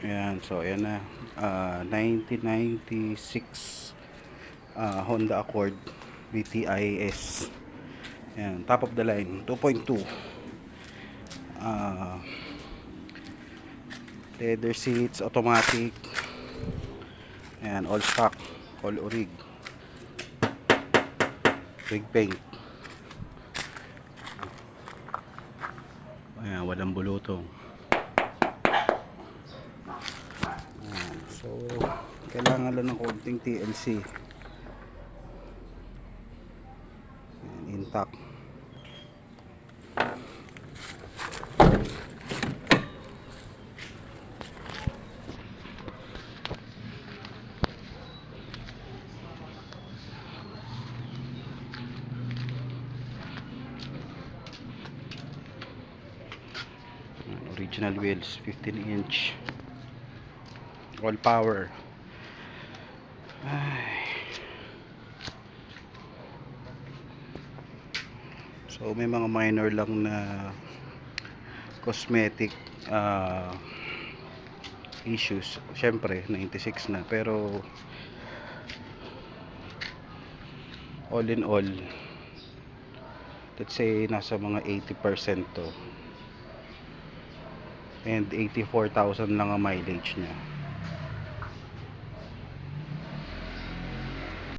Ayan, so ayan na. 1996 Honda Accord VTIS. Ayan, top of the line, 2.2. Leather seats, automatic. Ayan, all stock, all orig. Rig paint. Ayan, walang bulutong. Ayan, so kailangan lang ng konting TLC. Ayan, intact. Original wheels, 15-inch, all power. Ay. So may mga minor lang na cosmetic issues. Syempre 96 na, pero all in all, let's say nasa mga 80% to, and 84,000 lang ang mileage niya.